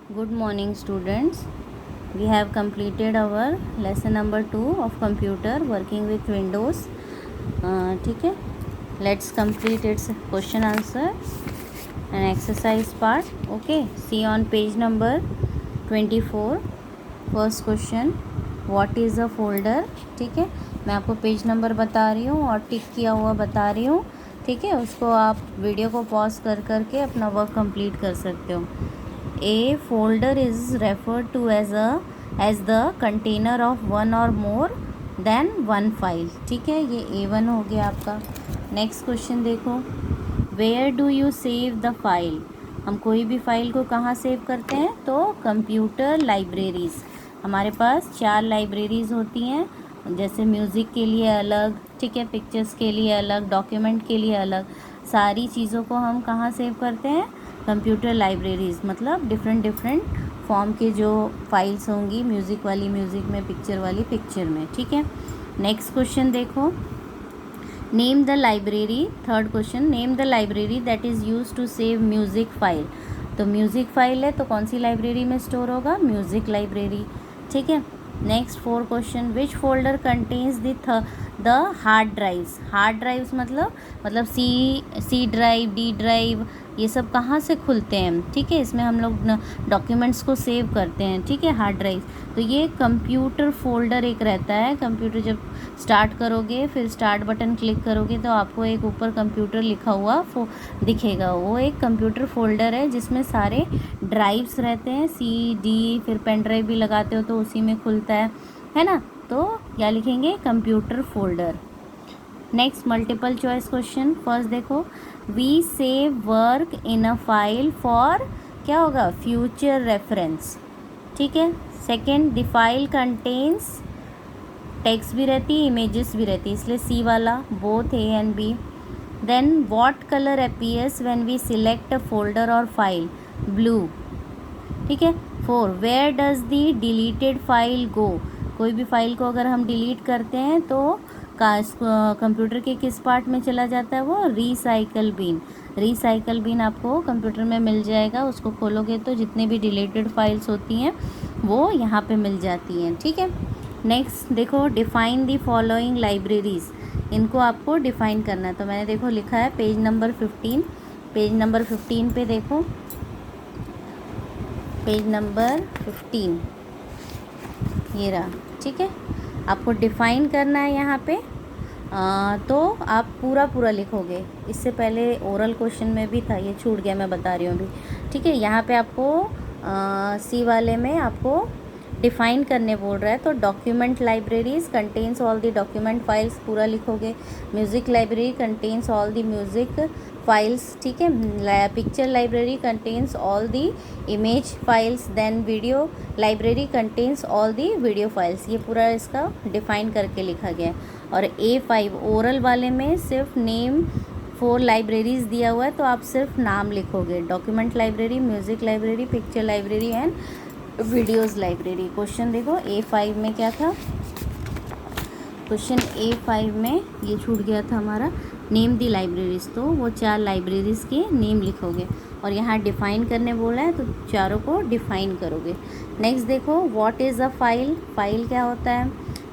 Good morning, students. We have completed our lesson number 2 of computer working with Windows. ठीक है, let's complete its question answer and exercise part. Okay, see on page number 24. First question, what is a folder? ठीक है, मैं आपको page number बता रही हूँ और टिक किया हुआ बता रही हूँ. ठीक है, उसको आप वीडियो को पॉज कर करके अपना वर्क कंप्लीट कर सकते हो. A folder is referred to as the container of one or more than one file. ठीक है, ये A1 हो गया आपका. नेक्स्ट क्वेश्चन देखो, where do you save the file? हम कोई भी फाइल को कहाँ सेव करते हैं? तो कंप्यूटर लाइब्रेरीज़. हमारे पास 4 लाइब्रेरीज़ होती हैं, जैसे म्यूज़िक के लिए अलग, ठीक है, पिक्चर्स के लिए अलग, डॉक्यूमेंट के लिए अलग. सारी चीज़ों को हम कहाँ सेव करते हैं? Computer libraries. मतलब डिफरेंट फॉर्म के जो फाइल्स होंगी, म्यूज़िक वाली म्यूज़िक में, पिक्चर वाली पिक्चर में. ठीक है, नेक्स्ट क्वेश्चन देखो, name the library. Third question, name the library that is use to save music file. तो म्यूज़िक फाइल है तो कौन सी लाइब्रेरी में स्टोर होगा? Music library. ठीक है, next 4 question, which folder contains the hard drives. Hard drives मतलब सी ड्राइव, डी ड्राइव, ये सब कहाँ से खुलते हैं? ठीक है, इसमें हम लोग डॉक्यूमेंट्स को सेव करते हैं. ठीक है, हार्ड ड्राइव. तो ये कंप्यूटर फोल्डर एक रहता है. कंप्यूटर जब स्टार्ट करोगे, फिर स्टार्ट बटन क्लिक करोगे तो आपको एक ऊपर कंप्यूटर लिखा हुआ दिखेगा. वो एक कंप्यूटर फोल्डर है जिसमें सारे ड्राइव्स रहते हैं, सी डी, फिर पेन ड्राइव भी लगाते हो तो उसी में खुलता है ना. तो क्या लिखेंगे? Computer folder. Next multiple choice question. First देखो, we save work in a file for, क्या होगा? Future reference. ठीक है. Second, the file contains, text भी रहती है, इमेजेस भी रहती है, इसलिए सी वाला, both A and B. Then what colour appears when we select a folder और फाइल? ब्लू. ठीक है. 4, where does the deleted file go? कोई भी फाइल को अगर हम डिलीट करते हैं तो कंप्यूटर के किस पार्ट में चला जाता है? वो रिसाइकल बिन. रिसाइकल बिन आपको कंप्यूटर में मिल जाएगा. उसको खोलोगे तो जितने भी डिलीटेड फाइल्स होती हैं वो यहाँ पे मिल जाती हैं. ठीक है. नेक्स्ट देखो, डिफाइन द फॉलोइंग लाइब्रेरीज़. इनको आपको डिफाइन करना है. तो मैंने देखो लिखा है पेज नंबर 15. पेज नंबर 15 पे देखो, पेज नंबर 15 ये रहा. ठीक है, आपको डिफ़ाइन करना है यहाँ पे. तो आप पूरा लिखोगे. इससे पहले ओरल क्वेश्चन में भी था, ये छूट गया, मैं बता रही हूँ अभी. ठीक है, यहाँ पे आपको सी वाले में आपको डिफ़ाइन करने बोल रहा है. तो document libraries contains all the document files, पूरा लिखोगे. Music library contains all the music files. ठीक है. Picture library contains all the image files. Then video library contains all the video files. ये पूरा इसका डिफ़ाइन करके लिखा गया है. और A5 ओरल वाले में सिर्फ नेम 4 लाइब्रेरीज़ दिया हुआ है, तो आप सिर्फ नाम लिखोगे. Document library, music library, picture library and videos library. Question देखो A5 में क्या था? क्वेश्चन A5 में ये छूट गया था हमारा, नेम दी लाइब्रेरीज़. तो वो 4 लाइब्रेरीज़ के नेम लिखोगे और यहाँ डिफ़ाइन करने बोला है तो चारों को डिफ़ाइन करोगे. नेक्स्ट देखो, what is a file. File क्या होता है?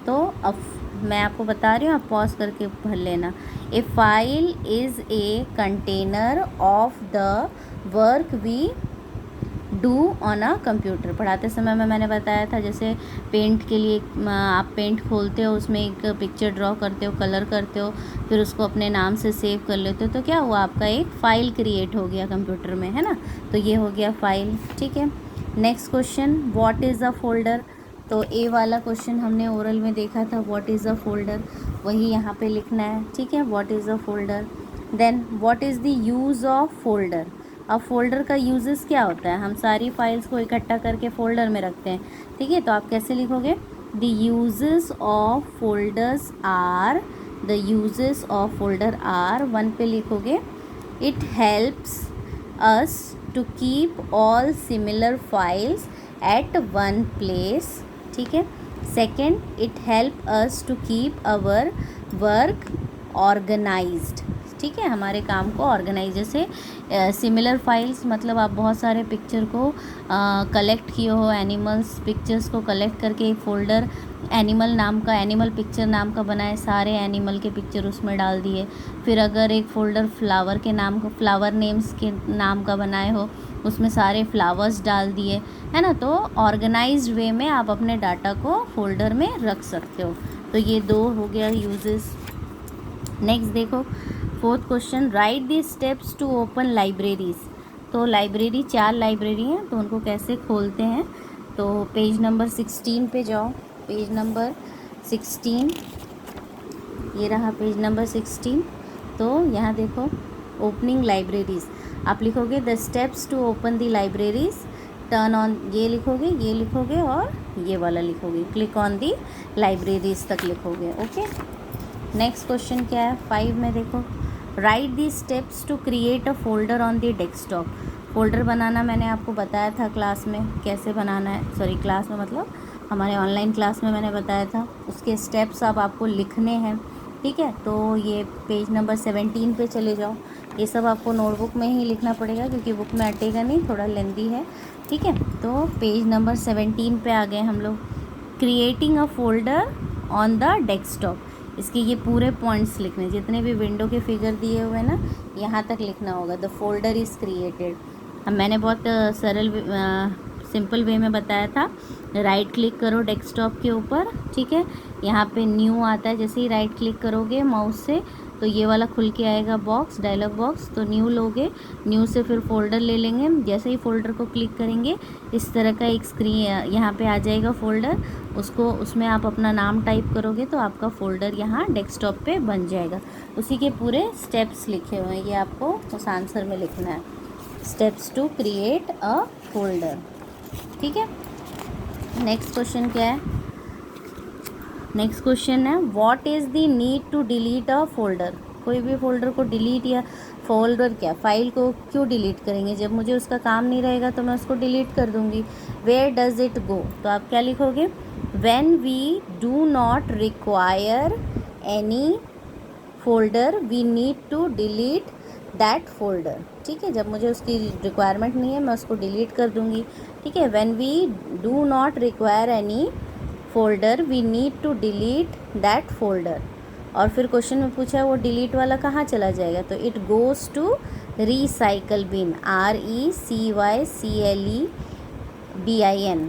तो अब मैं आपको बता रही हूँ, आप पॉज करके भर लेना. A file is a container of the work we do on a computer. पढ़ाते समय में मैंने बताया था, जैसे पेंट के लिए आप पेंट खोलते हो, उसमें एक पिक्चर ड्रॉ करते हो, कलर करते हो, फिर उसको अपने नाम से सेव कर लेते हो, तो क्या हुआ? आपका एक फ़ाइल क्रिएट हो गया कंप्यूटर में, है ना. तो ये हो गया फ़ाइल. ठीक है. Next question, what is a folder. तो ए वाला क्वेश्चन हमने ओरल में देखा था, व्हाट इज़ अ फोल्डर, वही यहाँ पे लिखना है. ठीक है, what is a folder. Then what is the use of folder. अब फोल्डर का यूजेस क्या होता है? हम सारी फाइल्स को इकट्ठा करके फोल्डर में रखते हैं. ठीक है, तो आप कैसे लिखोगे? The uses of folders are, the uses of folder are, 1 पे लिखोगे, it helps us to keep all similar files at one place. ठीक है. Second, it help us to keep our work organised. ठीक है, हमारे काम को ऑर्गेनाइज, जैसे सिमिलर फाइल्स, मतलब आप बहुत सारे पिक्चर को कलेक्ट किए हो, एनिमल्स पिक्चर्स को कलेक्ट करके एक फ़ोल्डर एनिमल नाम का, एनिमल पिक्चर नाम का बनाए, सारे एनिमल के पिक्चर उसमें डाल दिए। फिर अगर एक फ़ोल्डर फ्लावर के नाम को, फ्लावर नेम्स के नाम का बनाए हो, उसमें सारे फ्लावर्स डाल दिए, है ना। तो ऑर्गेनाइज्ड वे में आप अपने डाटा को फोल्डर में रख सकते हो। तो ये 2 हो गया यूजेस। नेक्स्ट देखो, 4th question, write the steps to open libraries. तो लाइब्रेरी, 4 लाइब्रेरी हैं, तो उनको कैसे खोलते हैं। तो पेज नंबर 16 पे जाओ, पेज नंबर 16, ये रहा पेज नंबर 16। तो यहाँ देखो, ओपनिंग लाइब्रेरीज, आप लिखोगे the steps to open the libraries, turn on, ये लिखोगे और ये वाला लिखोगे, क्लिक ऑन दी लाइब्रेरीज तक लिखोगे। ओके, नेक्स्ट क्वेश्चन क्या है 5 में देखो, write the steps to create a folder on the desktop. Folder बनाना मैंने आपको बताया था क्लास में, कैसे बनाना है, सॉरी क्लास में मतलब हमारे ऑनलाइन क्लास में मैंने बताया था। उसके स्टेप्स अब आपको लिखने हैं, ठीक है। तो ये पेज नंबर 17 पे चले जाओ, ये सब आपको नोटबुक में ही लिखना पड़ेगा क्योंकि बुक में अटेगा नहीं, थोड़ा लेंदी है, ठीक है। तो पेज नंबर 17 पे आ गए हम लोग। Creating a folder on the desktop, इसके ये पूरे पॉइंट्स लिखने, जितने भी विंडो के फिगर दिए हुए ना, यहाँ तक लिखना होगा। The folder is created. अब मैंने बहुत सरल सिंपल वे में बताया था। राइट क्लिक करो डेस्कटॉप के ऊपर, ठीक है। यहाँ पे न्यू आता है, जैसे ही राइट क्लिक करोगे माउस से तो ये वाला खुल के आएगा बॉक्स, डायलॉग बॉक्स। तो न्यू लोगे, न्यू से फिर फोल्डर ले लेंगे। जैसे ही फोल्डर को क्लिक करेंगे इस तरह का एक स्क्रीन यहाँ पे आ जाएगा फोल्डर, उसको, उसमें आप अपना नाम टाइप करोगे तो आपका फ़ोल्डर यहाँ डेस्कटॉप पे बन जाएगा। उसी के पूरे स्टेप्स लिखे हुए हैं, ये आपको उस आंसर में लिखना है, steps to create a folder, ठीक है। नेक्स्ट क्वेश्चन क्या है, नेक्स्ट क्वेश्चन है what is the need to delete a folder. कोई भी फोल्डर को डिलीट या फोल्डर क्या, फाइल को क्यों डिलीट करेंगे, जब मुझे उसका काम नहीं रहेगा तो मैं उसको डिलीट कर दूँगी। वेयर डज इट गो, तो आप क्या लिखोगे, when we do not require any folder we need to delete that folder, ठीक है। जब मुझे उसकी रिक्वायरमेंट नहीं है मैं उसको डिलीट कर दूँगी, ठीक है। When we do not require any folder we need to delete that folder. और फिर क्वेश्चन में पूछा है वो डिलीट वाला कहाँ चला जाएगा, तो it goes to recycle bin, RECYCLEBIN,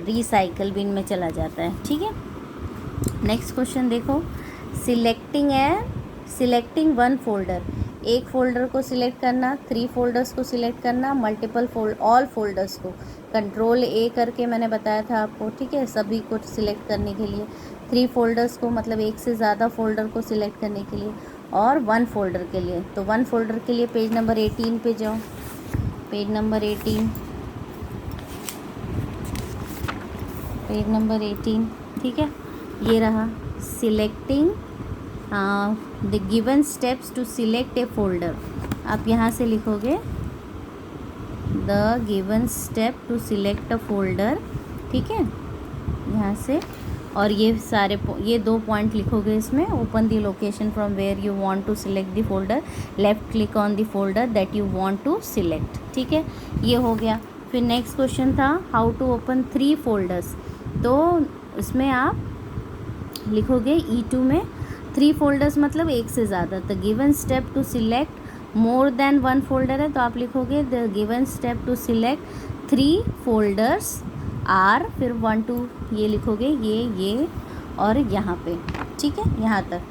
recycle bin में चला जाता है, ठीक है। नेक्स्ट क्वेश्चन देखो, सिलेक्टिंग वन फोल्डर, एक फ़ोल्डर को सिलेक्ट करना, 3 फोल्डर्स को सिलेक्ट करना, मल्टीपल ऑल फोल्डर्स को कंट्रोल A करके मैंने बताया था आपको, ठीक है। सभी को सिलेक्ट करने के लिए 3 फोल्डर्स को, मतलब एक से ज़्यादा फोल्डर को सिलेक्ट करने के लिए, और 1 फोल्डर के लिए। तो 1 फोल्डर के लिए पेज नंबर 18 पे जाओ, पेज नंबर 18, पेज नंबर 18, ठीक है। ये रहा selecting the given steps to select a folder. आप यहाँ से लिखोगे the given step to select a folder, ठीक है, यहाँ से। और ये सारे ये 2 पॉइंट लिखोगे इसमें, open the location from where you want to select the folder, left click on the folder that you want to select, ठीक है। ये हो गया। फिर नेक्स्ट क्वेश्चन था हाउ टू ओपन 3 फोल्डर्स। तो इसमें आप लिखोगे E2 में 3 फोल्डर्स मतलब एक से ज़्यादा। The given step to select more than 1 folder है, तो आप लिखोगे the given step to select 3 folders are, फिर 1 2 ये लिखोगे, ये और यहाँ पे, ठीक है, यहाँ तक।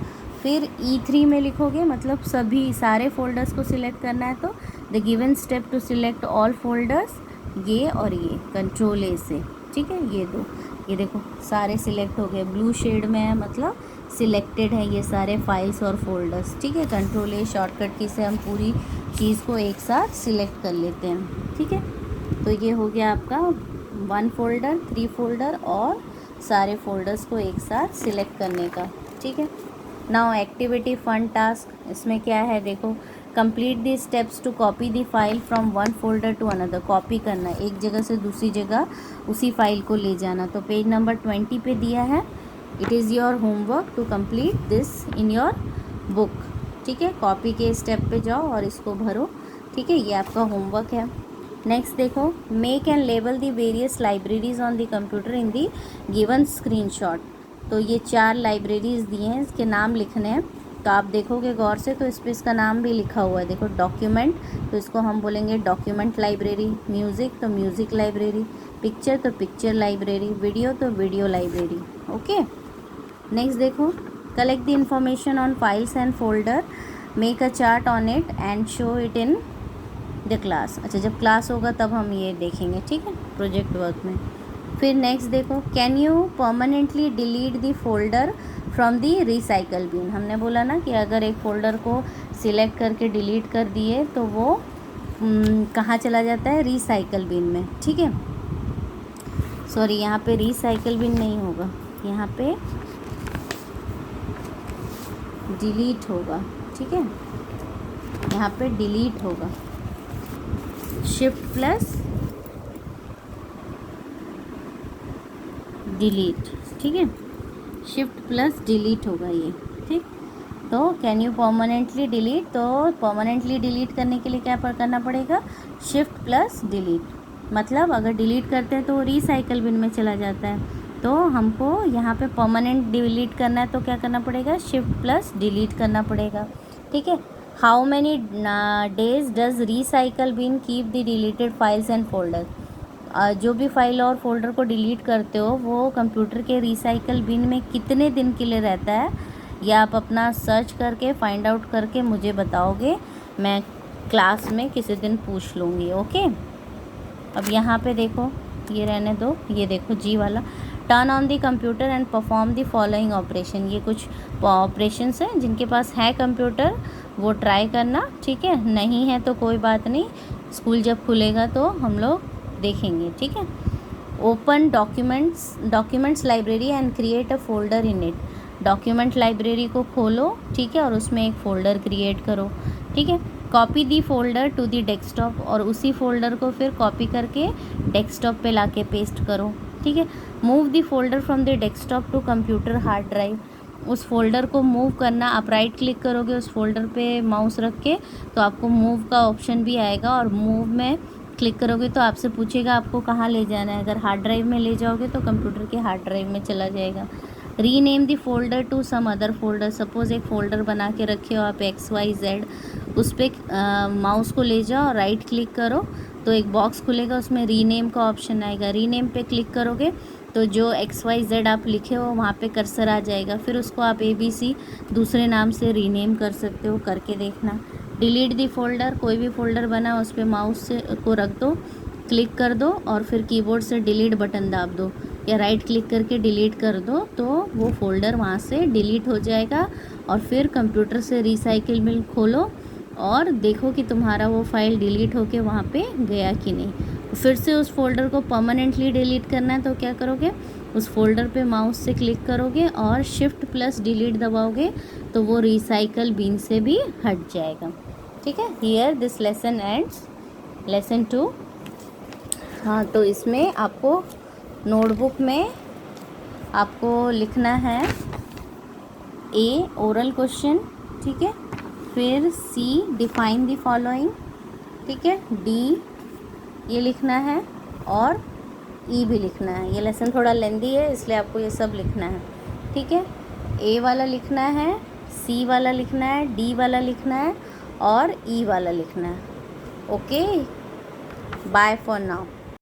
फिर E3 में लिखोगे, मतलब सभी सारे फोल्डर्स को सिलेक्ट करना है, तो the given step to select all folders, ये और ये कंट्रोल A से, ठीक है। ये 2, ये देखो सारे सिलेक्ट हो गए, ब्लू शेड में है, मतलब सिलेक्टेड है ये सारे फाइल्स और फोल्डर्स, ठीक है। कंट्रोल A शॉर्टकट की से हम पूरी चीज़ को एक साथ सिलेक्ट कर लेते हैं, ठीक है। तो ये हो गया आपका 1 फोल्डर, 3 फोल्डर और सारे फोल्डर्स को एक साथ सिलेक्ट करने का, ठीक है। नाउ एक्टिविटी फन टास्क, इसमें क्या है देखो, complete the steps to copy the file from 1 folder to another. Copy करना, एक जगह से दूसरी जगह उसी फाइल को ले जाना। तो पेज नंबर 20 पे दिया है, it is your homework to complete this in your book, ठीक है, कॉपी के स्टेप पे जाओ और इसको भरो। ठीक है, ये आपका होमवर्क है। नेक्स्ट देखो, make and label the various libraries on the computer in the given screenshot. तो ये 4 लाइब्रेरीज दिए हैं, इसके नाम लिखने हैं। तो आप देखोगे गौर से तो इस पर इसका नाम भी लिखा हुआ है। देखो, डॉक्यूमेंट तो इसको हम बोलेंगे डॉक्यूमेंट लाइब्रेरी, म्यूज़िक तो म्यूज़िक लाइब्रेरी, पिक्चर तो पिक्चर लाइब्रेरी, वीडियो तो वीडियो लाइब्रेरी। ओके, नेक्स्ट देखो, collect the information on files and folder, make a chart on it and show it in the class. अच्छा, जब class होगा तब हम ये देखेंगे, ठीक है, प्रोजेक्ट वर्क में। फिर नेक्स्ट देखो, can you permanently delete the folder from the recycle bin. हमने बोला ना कि अगर एक फ़ोल्डर को सिलेक्ट करके डिलीट कर दिए तो वो कहाँ चला जाता है, रिसाइकल बिन में। ठीक है, सॉरी, यहाँ पे रिसाइकल बिन नहीं होगा, यहाँ पे डिलीट होगा। ठीक है, यहाँ पे डिलीट होगा, शिफ्ट प्लस डिलीट। ठीक है, शिफ्ट प्लस डिलीट होगा ये। ठीक, तो कैन यू परमानेंटली डिलीट, तो परमानेंटली डिलीट करने के लिए क्या करना पड़ेगा, शिफ्ट प्लस डिलीट। मतलब अगर डिलीट करते हैं तो वो रिसाइकल बिन में चला जाता है, तो हमको यहाँ पे परमानेंट डिलीट करना है तो क्या करना पड़ेगा, शिफ्ट प्लस डिलीट करना पड़ेगा। ठीक है, how many days does recycle bin keep the deleted files and folder. जो भी फाइल और फोल्डर को डिलीट करते हो वो कंप्यूटर के रिसाइकल बिन में कितने दिन के लिए रहता है, या आप अपना सर्च करके फाइंड आउट करके मुझे बताओगे, मैं क्लास में किसी दिन पूछ लूँगी। ओके, अब यहाँ पे देखो, ये रहने दो, ये देखो जी वाला, turn on the computer and perform the following operation. ये कुछ ऑपरेशंस हैं, जिनके पास है कंप्यूटर वो ट्राई करना। ठीक है, नहीं है तो कोई बात नहीं, स्कूल जब खुलेगा तो हम लोग देखेंगे। ठीक है, open documents library and create a folder in it. Document library को खोलो, ठीक है, और उसमें एक फ़ोल्डर क्रिएट करो। ठीक है, copy the folder to the desktop, और उसी फोल्डर को फिर कॉपी करके डेस्कटॉप पे लाके पेस्ट करो। ठीक है, move the folder from the desktop to computer hard drive. उस फोल्डर को मूव करना, आप राइट क्लिक करोगे उस फोल्डर पे माउस रख के तो आपको मूव का ऑप्शन भी आएगा, और मूव में क्लिक करोगे तो आपसे पूछेगा आपको कहाँ ले जाना है। अगर हार्ड ड्राइव में ले जाओगे तो कंप्यूटर के हार्ड ड्राइव में चला जाएगा। Rename the folder to some other folder. Suppose एक फ़ोल्डर बना के रखे हो आप XYZ, उस पर माउस को ले जाओ और राइट क्लिक करो तो एक बॉक्स खुलेगा, उसमें रीनेम का ऑप्शन आएगा। रीनेम पे क्लिक करोगे तो जो XYZ आप लिखे हो वहाँ पे कर्सर आ जाएगा, फिर उसको आप ABC दूसरे नाम से रीनेम कर सकते हो, करके देखना। डिलीट दी फोल्डर, कोई भी फ़ोल्डर बना उस पर माउस से को रख दो, क्लिक कर दो और फिर कीबोर्ड से डिलीट बटन दाब दो या राइट क्लिक करके डिलीट कर दो, तो वो फ़ोल्डर वहाँ से डिलीट हो जाएगा। और फिर कंप्यूटर से रिसाइकिल बिन खोलो और देखो कि तुम्हारा वो फाइल डिलीट होके वहाँ पे गया कि नहीं। फिर से उस फोल्डर को परमानेंटली डिलीट करना है तो क्या करोगे, उस फोल्डर पे माउस से क्लिक करोगे और शिफ्ट प्लस डिलीट दबाओगे तो वो रिसाइकल बिन से भी हट जाएगा। ठीक है, here this lesson ends, lesson 2। हाँ, तो इसमें आपको नोटबुक में आपको लिखना है A ओरल क्वेश्चन, ठीक है, फिर C डिफाइन द फॉलोइंग, ठीक है, D ये लिखना है और E भी लिखना है। ये लेसन थोड़ा लेंदी है इसलिए आपको ये सब लिखना है। ठीक है, A वाला लिखना है, C वाला लिखना है, D वाला लिखना है और E वाला लिखना है। Okay, bye for now.